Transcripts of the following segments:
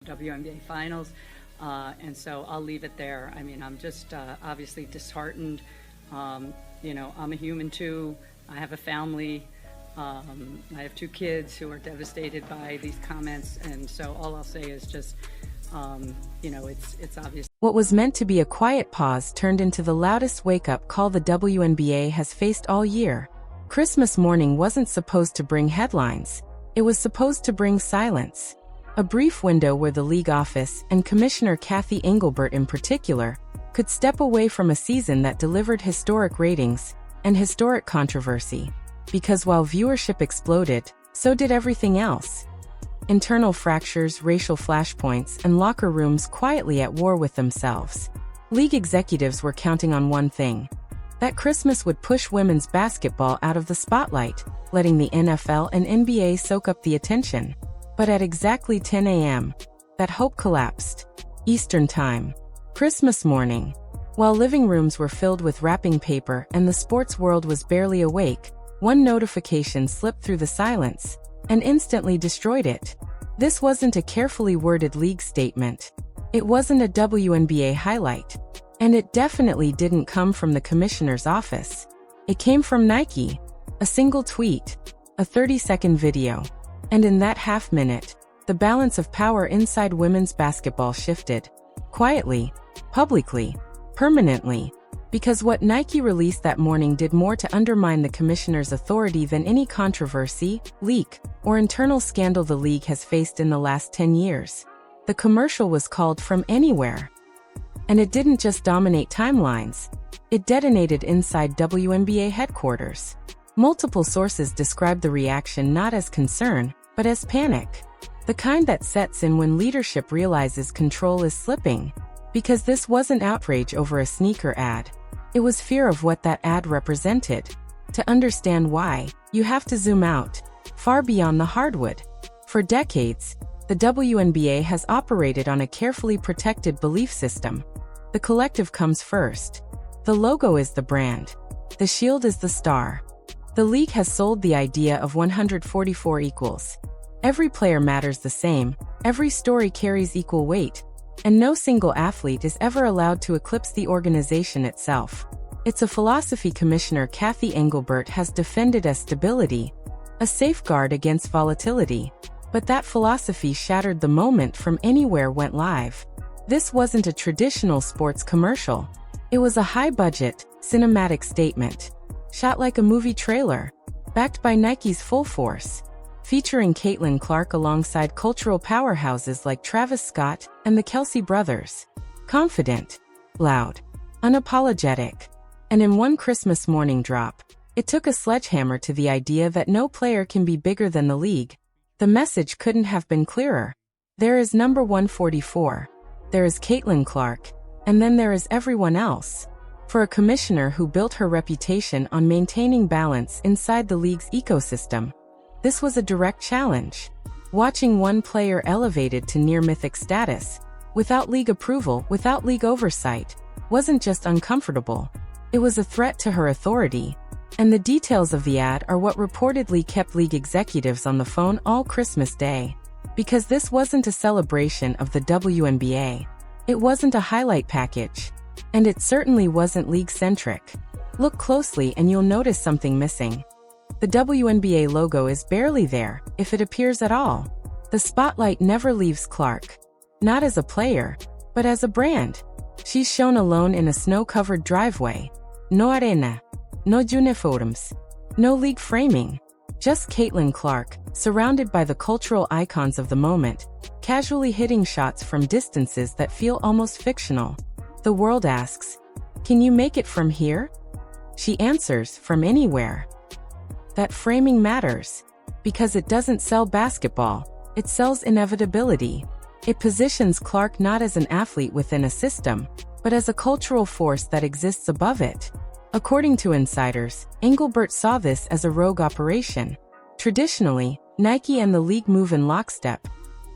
WNBA finals. And so I'll leave it there. I mean, I'm just obviously disheartened. You know, I'm a human too. I have a family. I have 2 kids who are devastated by these comments. And so all I'll say is just, you know, it's obvious. What was meant to be a quiet pause turned into the loudest wake-up call the WNBA has faced all year. Christmas morning wasn't supposed to bring headlines. It was supposed to bring silence. A brief window where the league office, and Commissioner Cathy Engelbert in particular, could step away from a season that delivered historic ratings and historic controversy. Because while viewership exploded, so did everything else. Internal fractures, racial flashpoints, and locker rooms quietly at war with themselves. League executives were counting on one thing: that Christmas would push women's basketball out of the spotlight, letting the NFL and NBA soak up the attention. But at exactly 10 a.m., that hope collapsed. Eastern Time. Christmas morning. While living rooms were filled with wrapping paper and the sports world was barely awake, one notification slipped through the silence and instantly destroyed it. This wasn't a carefully worded league statement. It wasn't a WNBA highlight. And it definitely didn't come from the commissioner's office. It came from Nike. A single tweet. A 30-second video. And in that half minute, the balance of power inside women's basketball shifted. Quietly, publicly, permanently. Because what Nike released that morning did more to undermine the commissioner's authority than any controversy, leak, or internal scandal the league has faced in the last 10 years. The commercial was called From Anywhere. And it didn't just dominate timelines. It detonated inside WNBA headquarters. Multiple sources described the reaction not as concern, but as panic. The kind that sets in when leadership realizes control is slipping. Because this wasn't outrage over a sneaker ad. It was fear of what that ad represented. To understand why, you have to zoom out, far beyond the hardwood. For decades, the WNBA has operated on a carefully protected belief system. The collective comes first. The logo is the brand. The shield is the star. The league has sold the idea of 144 equals. Every player matters the same, every story carries equal weight, and no single athlete is ever allowed to eclipse the organization itself. It's a philosophy Commissioner Cathy Engelbert has defended as stability, a safeguard against volatility. But that philosophy shattered the moment From Anywhere went live. This wasn't a traditional sports commercial. It was a high-budget, cinematic statement. Shot like a movie trailer. Backed by Nike's full force. Featuring Caitlin Clark alongside cultural powerhouses like Travis Scott and the Kelsey brothers. Confident. Loud. Unapologetic. And in one Christmas morning drop, it took a sledgehammer to the idea that no player can be bigger than the league. The message couldn't have been clearer. There is number 144. There is Caitlin Clark. And then there is everyone else. For a commissioner who built her reputation on maintaining balance inside the league's ecosystem, this was a direct challenge. Watching one player elevated to near-mythic status, without league approval, without league oversight, wasn't just uncomfortable. It was a threat to her authority. And the details of the ad are what reportedly kept league executives on the phone all Christmas Day. Because this wasn't a celebration of the WNBA. It wasn't a highlight package. And it certainly wasn't league-centric. Look closely and you'll notice something missing. The WNBA logo is barely there, if it appears at all. The spotlight never leaves Clark. Not as a player, but as a brand. She's shown alone in a snow-covered driveway. No arena. No uniforms. No league framing. Just Caitlin Clark, surrounded by the cultural icons of the moment, casually hitting shots from distances that feel almost fictional. The world asks, "Can you make it from here?" She answers, "From anywhere." That framing matters. Because it doesn't sell basketball, it sells inevitability. It positions Clark not as an athlete within a system, but as a cultural force that exists above it. According to insiders, Engelbert saw this as a rogue operation. Traditionally, Nike and the league move in lockstep,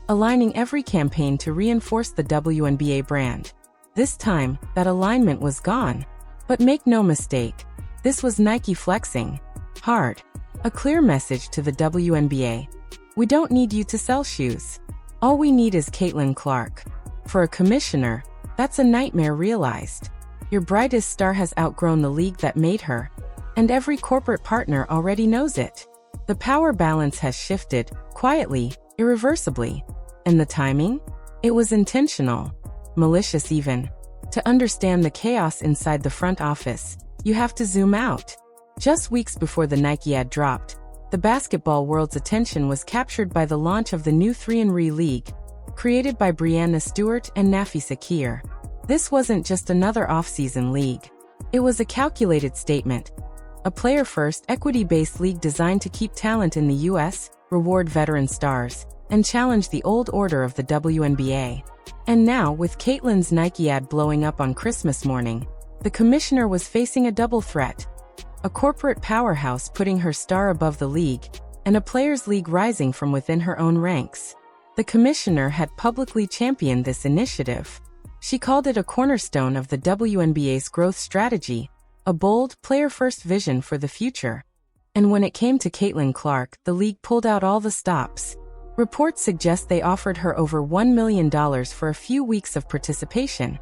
aligning every campaign to reinforce the WNBA brand. This time, that alignment was gone. But make no mistake, this was Nike flexing. Hard. A clear message to the WNBA. We don't need you to sell shoes. All we need is Caitlin Clark. For a commissioner, that's a nightmare realized. Your brightest star has outgrown the league that made her, and every corporate partner already knows it. The power balance has shifted, quietly, irreversibly. And the timing? It was intentional, malicious even. To understand the chaos inside the front office, you have to zoom out. Just weeks before the Nike ad dropped, the basketball world's attention was captured by the launch of the new 3&Re League, created by Breanna Stewart and Nafisa Keir. This wasn't just another off-season league. It was a calculated statement. A player-first, equity-based league designed to keep talent in the U.S., reward veteran stars, and challenge the old order of the WNBA. And now, with Caitlin's Nike ad blowing up on Christmas morning, the commissioner was facing a double threat. A corporate powerhouse putting her star above the league, and a players' league rising from within her own ranks. The commissioner had publicly championed this initiative. She called it a cornerstone of the WNBA's growth strategy, a bold, player-first vision for the future. And when it came to Caitlin Clark, the league pulled out all the stops. Reports suggest they offered her over $1 million for a few weeks of participation.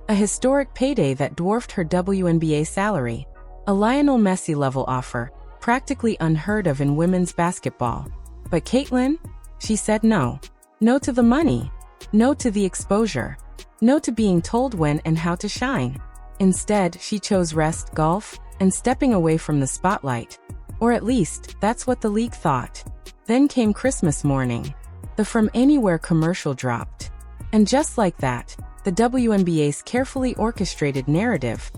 A historic payday that dwarfed her WNBA salary. A Lionel Messi-level offer, practically unheard of in women's basketball. But Caitlin? She said no. No to the money. No to the exposure. No to being told when and how to shine. Instead, she chose rest, golf, and stepping away from the spotlight. Or at least, that's what the league thought. Then came Christmas morning. The From Anywhere commercial dropped. And just like that, the WNBA's carefully orchestrated narrative,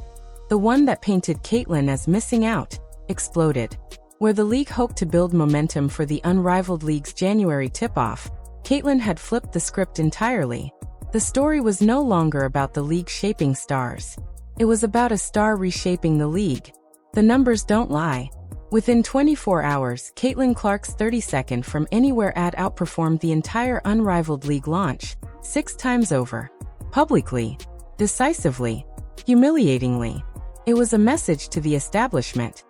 the one that painted Caitlin as missing out, exploded. Where the league hoped to build momentum for the unrivaled league's January tip-off, Caitlin had flipped the script entirely. The story was no longer about the league shaping stars. It was about a star reshaping the league. The numbers don't lie. Within 24 hours, Caitlin Clark's 30-second From Anywhere ad outperformed the entire unrivaled league launch, 6 times over. Publicly. Decisively. Humiliatingly. It was a message to the establishment.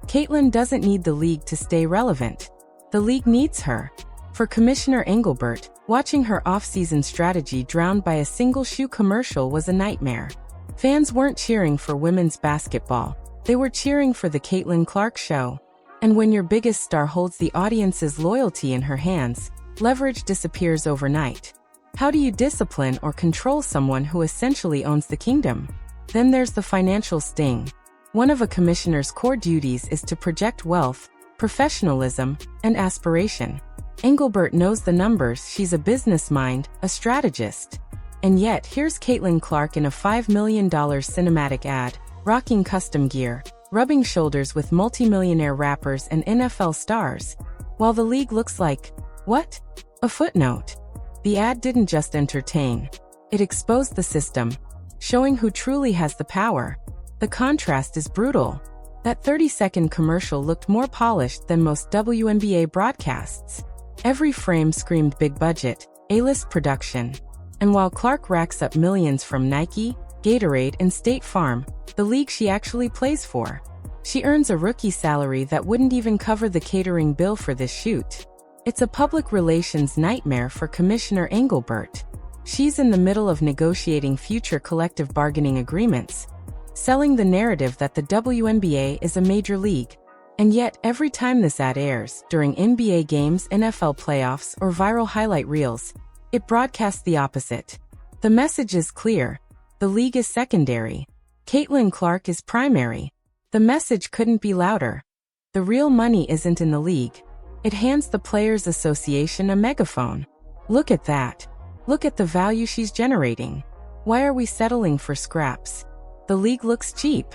Caitlin doesn't need the league to stay relevant. The league needs her. For Commissioner Engelbert, watching her off-season strategy drowned by a single shoe commercial was a nightmare. Fans weren't cheering for women's basketball. They were cheering for the Caitlin Clark show. And when your biggest star holds the audience's loyalty in her hands, leverage disappears overnight. How do you discipline or control someone who essentially owns the kingdom? Then there's the financial sting. One of a commissioner's core duties is to project wealth, professionalism, and aspiration. Engelbert knows the numbers. She's a business mind, a strategist. And yet, here's Caitlin Clark in a $5 million cinematic ad, rocking custom gear, rubbing shoulders with multimillionaire rappers and NFL stars, while the league looks like, what? A footnote. The ad didn't just entertain. It exposed the system, showing who truly has the power. The contrast is brutal. That 30-second commercial looked more polished than most WNBA broadcasts. Every frame screamed big budget, A-list production. And while Clark racks up millions from Nike, Gatorade, and State Farm, the league she actually plays for, she earns a rookie salary that wouldn't even cover the catering bill for this shoot. It's a public relations nightmare for Commissioner Engelbert. She's in the middle of negotiating future collective bargaining agreements, selling the narrative that the WNBA is a major league. And yet, every time this ad airs, during NBA games, NFL playoffs, or viral highlight reels, it broadcasts the opposite. The message is clear. The league is secondary. Caitlin Clark is primary. The message couldn't be louder. The real money isn't in the league. It hands the Players Association a megaphone. Look at that. Look at the value she's generating. Why are we settling for scraps? The league looks cheap.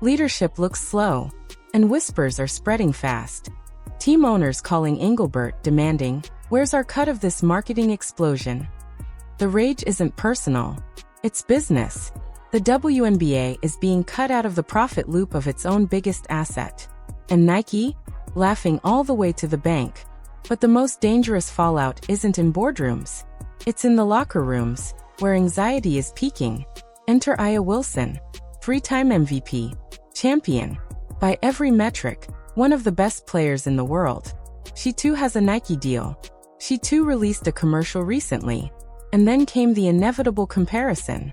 Leadership looks slow. And whispers are spreading fast. Team owners calling Engelbert, demanding, "Where's our cut of this marketing explosion?" The rage isn't personal. It's business. The WNBA is being cut out of the profit loop of its own biggest asset. And Nike? Laughing all the way to the bank. But the most dangerous fallout isn't in boardrooms. It's in the locker rooms, where anxiety is peaking. Enter Aya Wilson, 3-time MVP, champion. By every metric, one of the best players in the world. She too has a Nike deal. She too released a commercial recently. And then came the inevitable comparison.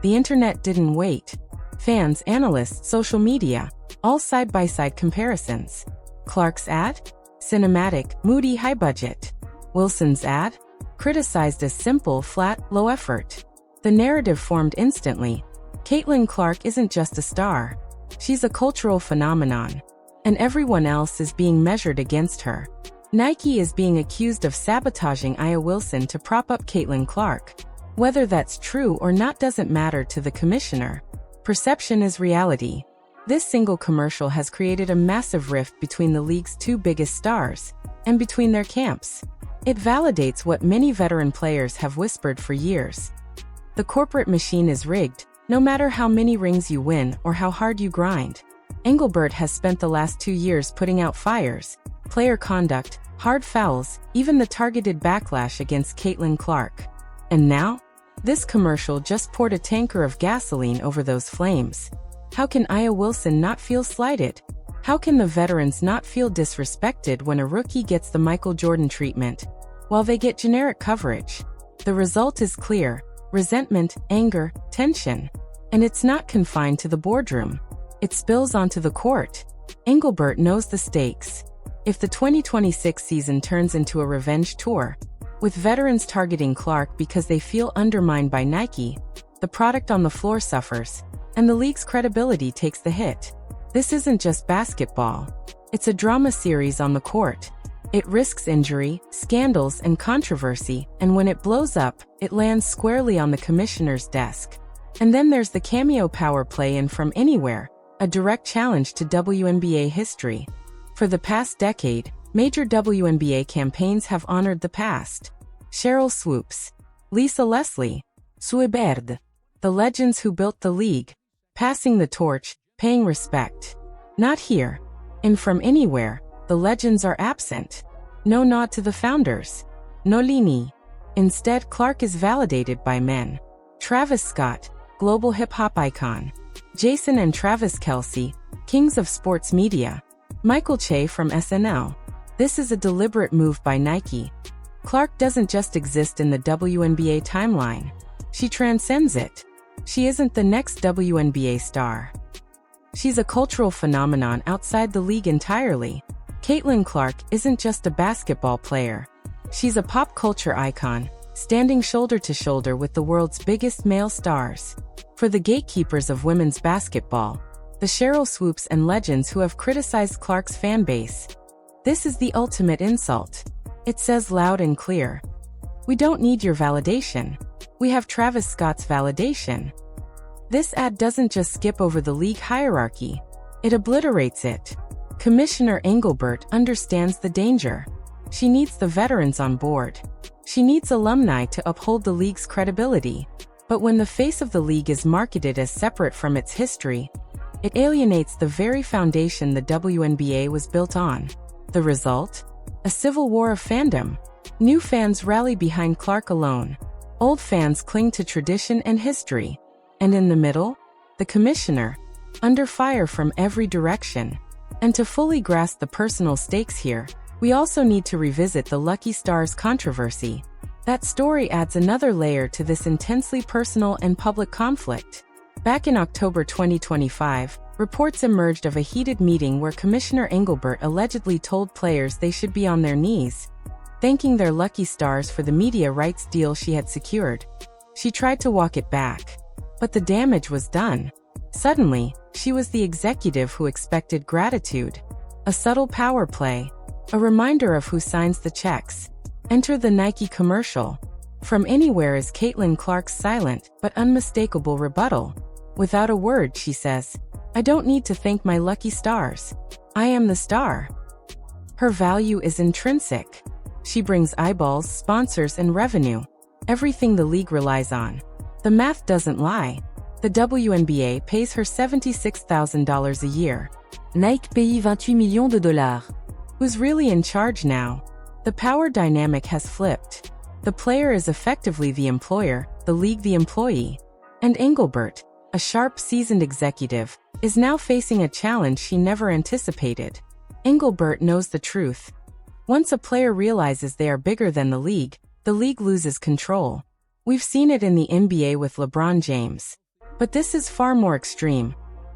The internet didn't wait. Fans, analysts, social media, all side-by-side comparisons. Clark's ad? Cinematic, moody, high-budget. Wilson's ad? Criticized as simple, flat, low effort. The narrative formed instantly. Caitlin Clark isn't just a star. She's a cultural phenomenon. And everyone else is being measured against her. Nike is being accused of sabotaging Aya Wilson to prop up Caitlin Clark. Whether that's true or not doesn't matter to the commissioner. Perception is reality. This single commercial has created a massive rift between the league's two biggest stars, and between their camps. It validates what many veteran players have whispered for years. The corporate machine is rigged, no matter how many rings you win or how hard you grind. Engelbert has spent the last 2 years putting out fires, player conduct, hard fouls, even the targeted backlash against Caitlin Clark. And now? This commercial just poured a tanker of gasoline over those flames. How can Aya Wilson not feel slighted? How can the veterans not feel disrespected when a rookie gets the Michael Jordan treatment, while they get generic coverage? The result is clear: resentment, anger, tension. And it's not confined to the boardroom. It spills onto the court. Engelbert knows the stakes. If the 2026 season turns into a revenge tour, with veterans targeting Clark because they feel undermined by Nike, the product on the floor suffers, and the league's credibility takes the hit. This isn't just basketball. It's a drama series on the court. It risks injury, scandals, and controversy, and when it blows up, it lands squarely on the commissioner's desk. And then there's the cameo power play in From Anywhere, a direct challenge to WNBA history. For the past decade, major WNBA campaigns have honored the past. Cheryl Swoops, Lisa Leslie, Sue Bird, the legends who built the league, passing the torch, paying respect. Not here. In From Anywhere, the legends are absent. No nod to the founders. No Lini. Instead, Clark is validated by men. Travis Scott, global hip-hop icon. Jason and Travis Kelce, kings of sports media. Michael Che from SNL. This is a deliberate move by Nike. Clark doesn't just exist in the WNBA timeline. She transcends it. She isn't the next WNBA star. She's a cultural phenomenon outside the league entirely. Caitlin Clark isn't just a basketball player. She's a pop culture icon, standing shoulder to shoulder with the world's biggest male stars. For the gatekeepers of women's basketball, the Cheryl Swoops and legends who have criticized Clark's fan base, this is the ultimate insult. It says loud and clear: we don't need your validation. We have Travis Scott's validation. This ad doesn't just skip over the league hierarchy. It obliterates it. Commissioner Engelbert understands the danger. She needs the veterans on board. She needs alumni to uphold the league's credibility. But when the face of the league is marketed as separate from its history, it alienates the very foundation the WNBA was built on. The result? A civil war of fandom. New fans rally behind Clark alone. Old fans cling to tradition and history. And in the middle, the commissioner, under fire from every direction. And to fully grasp the personal stakes here, we also need to revisit the Lucky Stars controversy. That story adds another layer to this intensely personal and public conflict. Back in October 2025, reports emerged of a heated meeting where Commissioner Engelbert allegedly told players they should be on their knees, thanking their lucky stars for the media rights deal she had secured. She tried to walk it back, but the damage was done. Suddenly, she was the executive who expected gratitude. A subtle power play. A reminder of who signs the checks. Enter the Nike commercial. From Anywhere is Caitlin Clark's silent but unmistakable rebuttal. Without a word, she says, "I don't need to thank my lucky stars. I am the star." Her value is intrinsic. She brings eyeballs, sponsors, and revenue. Everything the league relies on. The math doesn't lie. The WNBA pays her $76,000 a year. Nike paye 28 millions de dollars. Who's really in charge now? The power dynamic has flipped. The player is effectively the employer, the league the employee. And Engelbert, a sharp, seasoned executive, is now facing a challenge she never anticipated. Engelbert knows the truth. Once a player realizes they are bigger than the league loses control. We've seen it in the NBA with LeBron James. But this is far more extreme.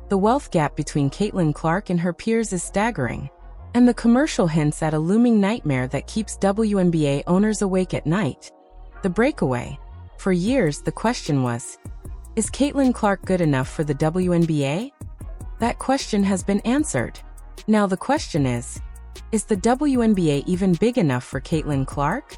The wealth gap between Caitlin Clark and her peers is staggering. And the commercial hints at a looming nightmare that keeps WNBA owners awake at night. The breakaway. For years, the question was, is Caitlin Clark good enough for the WNBA? That question has been answered. Now the question is the WNBA even big enough for Caitlin Clark?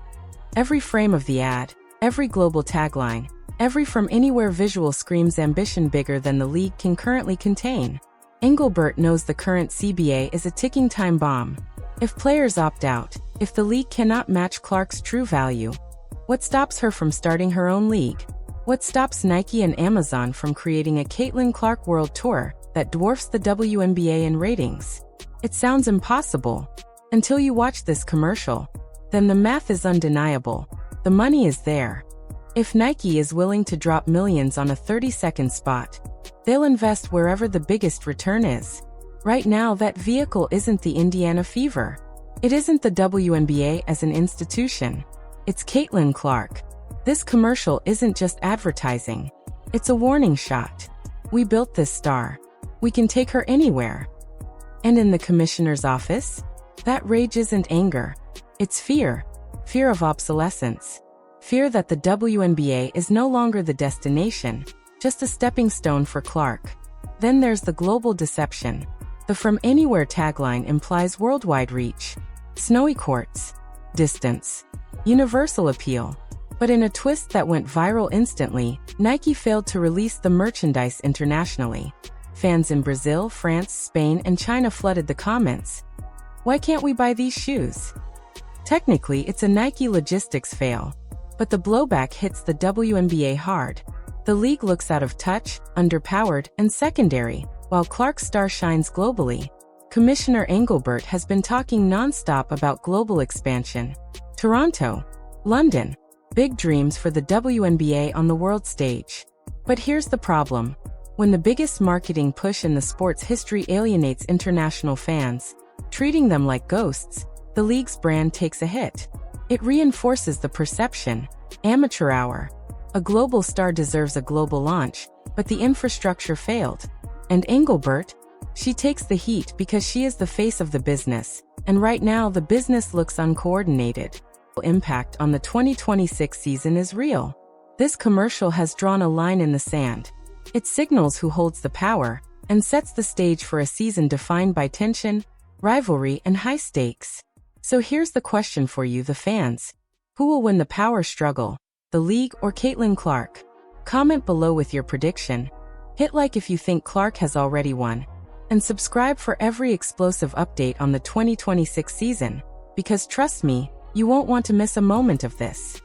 Every frame of the ad, every global tagline, every from anywhere visual screams ambition bigger than the league can currently contain. Engelbert knows the current CBA is a ticking time bomb. If players opt out, if the league cannot match Clark's true value, what stops her from starting her own league? What stops Nike and Amazon from creating a Caitlin Clark World Tour that dwarfs the WNBA in ratings? It sounds impossible. Until you watch this commercial. Then the math is undeniable. The money is there. If Nike is willing to drop millions on a 30-second spot, they'll invest wherever the biggest return is. Right now, that vehicle isn't the Indiana Fever. It isn't the WNBA as an institution. It's Caitlin Clark. This commercial isn't just advertising. It's a warning shot. We built this star. We can take her anywhere. And in the commissioner's office? That rage isn't anger. It's fear. Fear of obsolescence. Fear that the WNBA is no longer the destination, just a stepping stone for Clark. Then there's the global deception. The From Anywhere tagline implies worldwide reach, snowy courts, distance, universal appeal. But in a twist that went viral instantly, Nike failed to release the merchandise internationally. Fans in Brazil, France, Spain, and China flooded the comments. Why can't we buy these shoes? Technically, it's a Nike logistics fail. But the blowback hits the WNBA hard. The league looks out of touch, underpowered, and secondary, while Clark's star shines globally. Commissioner Engelbert has been talking non-stop about global expansion. Toronto, London, big dreams for the WNBA on the world stage. But here's the problem. When the biggest marketing push in the sport's history alienates international fans, treating them like ghosts, the league's brand takes a hit. It reinforces the perception. Amateur hour. A global star deserves a global launch, but the infrastructure failed. And Engelbert? She takes the heat because she is the face of the business, and right now the business looks uncoordinated. Impact on the 2026 season is real. This commercial has drawn a line in the sand. It signals who holds the power, and sets the stage for a season defined by tension, rivalry, and high stakes. So here's the question for you, the fans. Who will win the power struggle, the league or Caitlin Clark? Comment below with your prediction. Hit like if you think Clark has already won. And subscribe for every explosive update on the 2026 season. Because trust me, you won't want to miss a moment of this.